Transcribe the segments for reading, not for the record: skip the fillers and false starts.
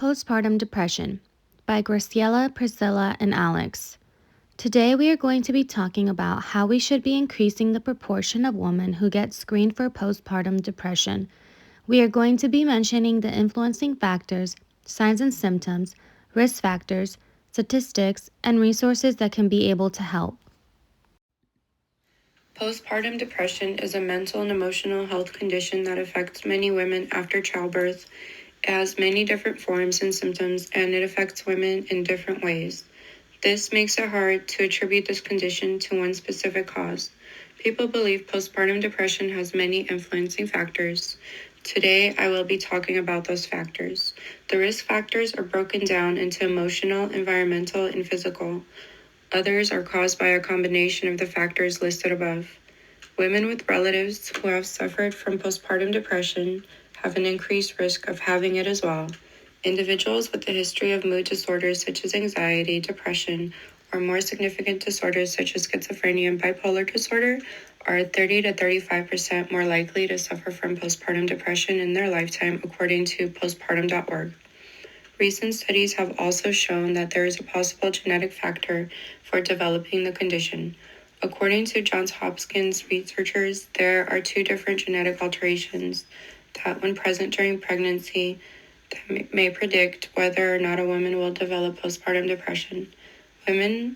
Postpartum Depression by Graciela, Priscilla, and Alex. Today we are going to be talking about how we should be increasing the proportion of women who get screened for postpartum depression. We are going to be mentioning the influencing factors, signs and symptoms, risk factors, statistics, and resources that can be able to help. Postpartum depression is a mental and emotional health condition that affects many women after childbirth. It has many different forms and symptoms, and it affects women in different ways. This makes it hard to attribute this condition to one specific cause. People believe postpartum depression has many influencing factors. Today, I will be talking about those factors. The risk factors are broken down into emotional, environmental, and physical. Others are caused by a combination of the factors listed above. Women with relatives who have suffered from postpartum depression have an increased risk of having it as well. Individuals with a history of mood disorders such as anxiety, depression, or more significant disorders such as schizophrenia and bipolar disorder are 30 to 35% more likely to suffer from postpartum depression in their lifetime, according to postpartum.org. Recent studies have also shown that there is a possible genetic factor for developing the condition. According to Johns Hopkins researchers, there are two different genetic alterations that, when present during pregnancy, that may predict whether or not a woman will develop postpartum depression. Women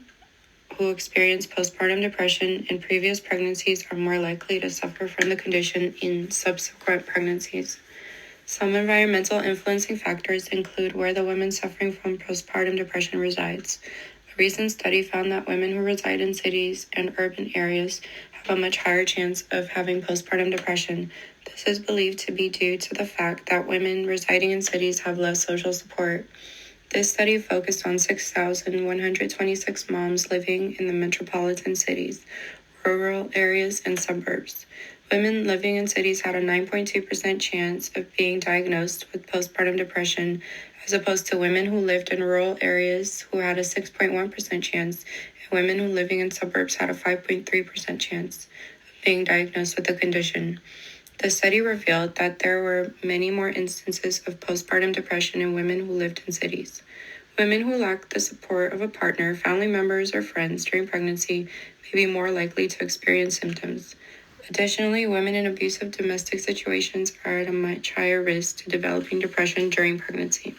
who experience postpartum depression in previous pregnancies are more likely to suffer from the condition in subsequent pregnancies. Some environmental influencing factors include where the woman suffering from postpartum depression resides. A recent study found that women who reside in cities and urban areas have a much higher chance of having postpartum depression. This is believed to be due to the fact that women residing in cities have less social support. This study focused on 6,126 moms living in the metropolitan cities, rural areas, and suburbs. Women living in cities had a 9.2% chance of being diagnosed with postpartum depression, as opposed to women who lived in rural areas who had a 6.1% chance, and women who living in suburbs had a 5.3% chance of being diagnosed with the condition. The study revealed that there were many more instances of postpartum depression in women who lived in cities. Women who lack the support of a partner, family members, or friends during pregnancy may be more likely to experience symptoms. Additionally, women in abusive domestic situations are at a much higher risk to developing depression during pregnancy.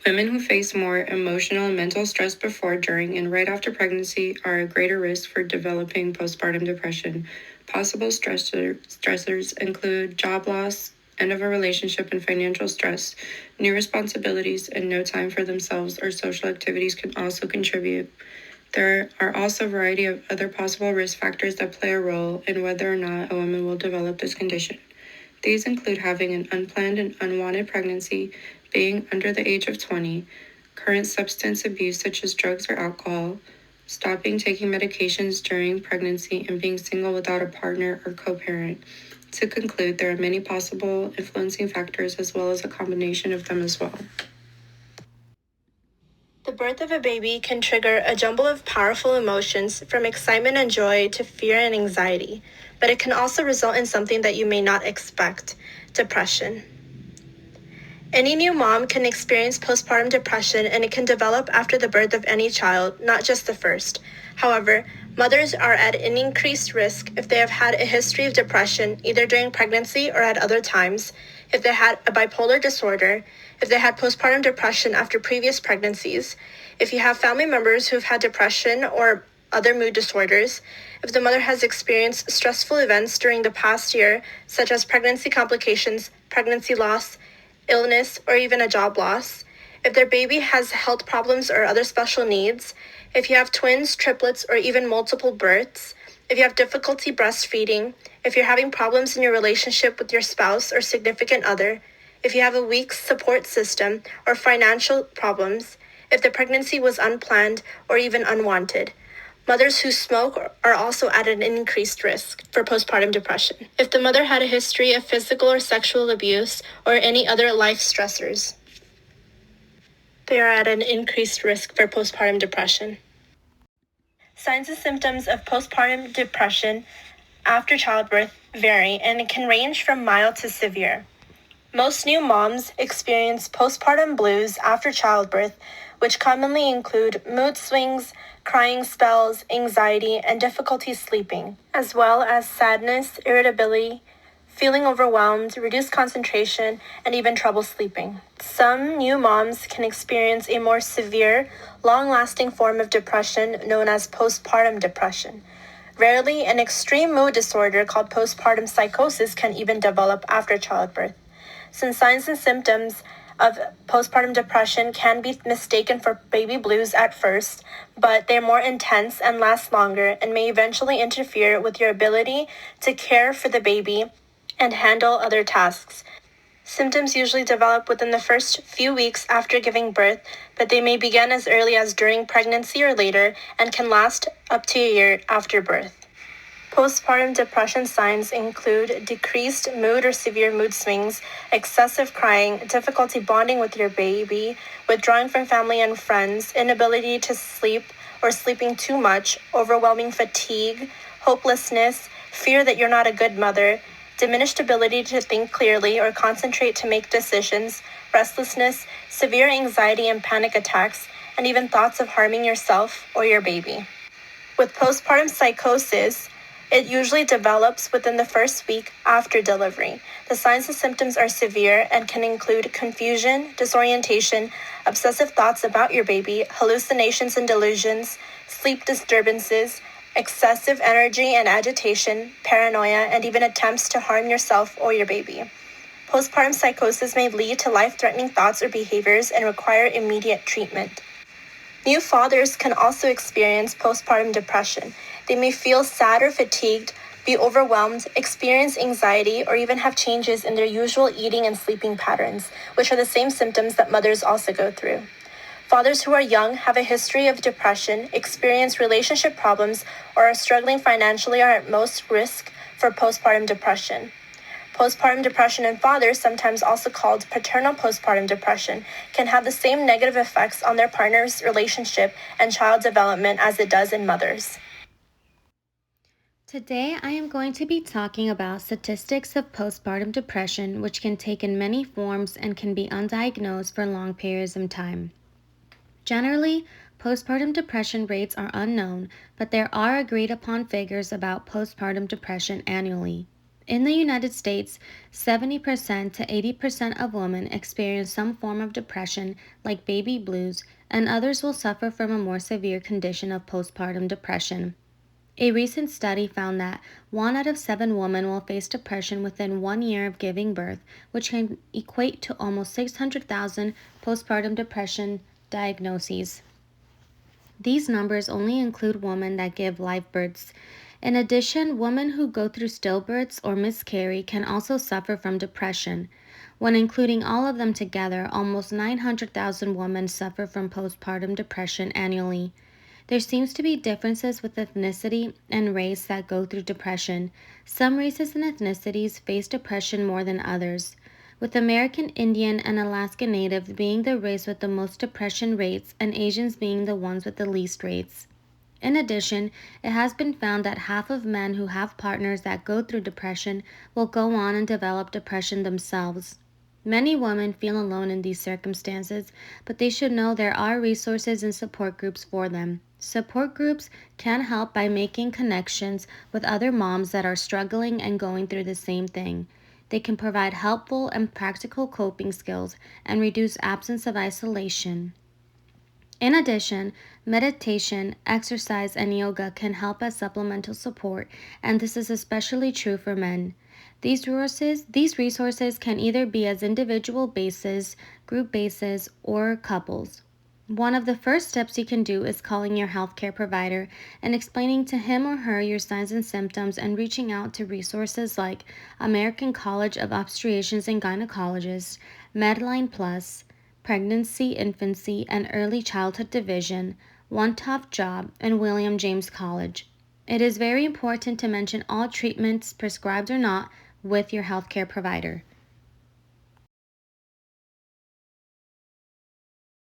Women who face more emotional and mental stress before, during, and right after pregnancy are at greater risk for developing postpartum depression. Possible stressors include job loss, end of a relationship, and financial stress. New responsibilities and no time for themselves or social activities can also contribute. There are also a variety of other possible risk factors that play a role in whether or not a woman will develop this condition. These include having an unplanned and unwanted pregnancy, being under the age of 20, current substance abuse such as drugs or alcohol, stopping taking medications during pregnancy, and being single without a partner or co-parent. To conclude, there are many possible influencing factors as well as a combination of them as well. The birth of a baby can trigger a jumble of powerful emotions from excitement and joy to fear and anxiety, but it can also result in something that you may not expect: depression. Any new mom can experience postpartum depression, and it can develop after the birth of any child, not just the first. However, mothers are at an increased risk if they have had a history of depression either during pregnancy or at other times, if they had a bipolar disorder, if they had postpartum depression after previous pregnancies, if you have family members who've had depression or other mood disorders, if the mother has experienced stressful events during the past year, such as pregnancy complications, pregnancy loss, illness, or even a job loss, if their baby has health problems or other special needs, if you have twins, triplets, or even multiple births, if you have difficulty breastfeeding, if you're having problems in your relationship with your spouse or significant other, if you have a weak support system or financial problems, if the pregnancy was unplanned or even unwanted. Mothers who smoke are also at an increased risk for postpartum depression. If the mother had a history of physical or sexual abuse or any other life stressors, they are at an increased risk for postpartum depression. Signs and symptoms of postpartum depression after childbirth vary, and it can range from mild to severe. Most new moms experience postpartum blues after childbirth, which commonly include mood swings, crying spells, anxiety, and difficulty sleeping, as well as sadness, irritability, feeling overwhelmed, reduced concentration, and even trouble sleeping. Some new moms can experience a more severe, long-lasting form of depression known as postpartum depression. Rarely, an extreme mood disorder called postpartum psychosis can even develop after childbirth. Some signs and symptoms of postpartum depression can be mistaken for baby blues at first, but they're more intense and last longer and may eventually interfere with your ability to care for the baby and handle other tasks. Symptoms usually develop within the first few weeks after giving birth, but they may begin as early as during pregnancy or later and can last up to a year after birth. Postpartum depression signs include decreased mood or severe mood swings, excessive crying, difficulty bonding with your baby, withdrawing from family and friends, inability to sleep or sleeping too much, overwhelming fatigue, hopelessness, fear that you're not a good mother, diminished ability to think clearly or concentrate to make decisions, restlessness, severe anxiety and panic attacks, and even thoughts of harming yourself or your baby. With postpartum psychosis, it usually develops within the first week after delivery. The signs and symptoms are severe and can include confusion, disorientation, obsessive thoughts about your baby, hallucinations and delusions, sleep disturbances, excessive energy and agitation, paranoia, and even attempts to harm yourself or your baby. Postpartum psychosis may lead to life-threatening thoughts or behaviors and require immediate treatment. New fathers can also experience postpartum depression. They may feel sad or fatigued, be overwhelmed, experience anxiety, or even have changes in their usual eating and sleeping patterns, which are the same symptoms that mothers also go through. Fathers who are young, have a history of depression, experience relationship problems, or are struggling financially are at most risk for postpartum depression. Postpartum depression in fathers, sometimes also called paternal postpartum depression, can have the same negative effects on their partner's relationship and child development as it does in mothers. Today, I am going to be talking about statistics of postpartum depression, which can take in many forms and can be undiagnosed for long periods of time. Generally, postpartum depression rates are unknown, but there are agreed upon figures about postpartum depression annually. In the United States, 70% to 80% of women experience some form of depression, like baby blues, and others will suffer from a more severe condition of postpartum depression. A recent study found that 1 out of 7 women will face depression within 1 year of giving birth, which can equate to almost 600,000 postpartum depression diagnoses. These numbers only include women that give live births. In addition, women who go through stillbirths or miscarry can also suffer from depression. When including all of them together, almost 900,000 women suffer from postpartum depression annually. There seems to be differences with ethnicity and race that go through depression. Some races and ethnicities face depression more than others, with American Indian and Alaska Native being the race with the most depression rates and Asians being the ones with the least rates. In addition, it has been found that half of men who have partners that go through depression will go on and develop depression themselves. Many women feel alone in these circumstances, but they should know there are resources and support groups for them. Support groups can help by making connections with other moms that are struggling and going through the same thing. They can provide helpful and practical coping skills and reduce absence of isolation. In addition, meditation, exercise, and yoga can help as supplemental support, and this is especially true for men. These resources can either be as individual basis, group basis, or couples. One of the first steps you can do is calling your healthcare provider and explaining to him or her your signs and symptoms and reaching out to resources like American College of Obstetricians and Gynecologists, Medline Plus, Pregnancy, Infancy, and Early Childhood Division, One Tough Job, and William James College. It is very important to mention all treatments, prescribed or not, with your healthcare provider.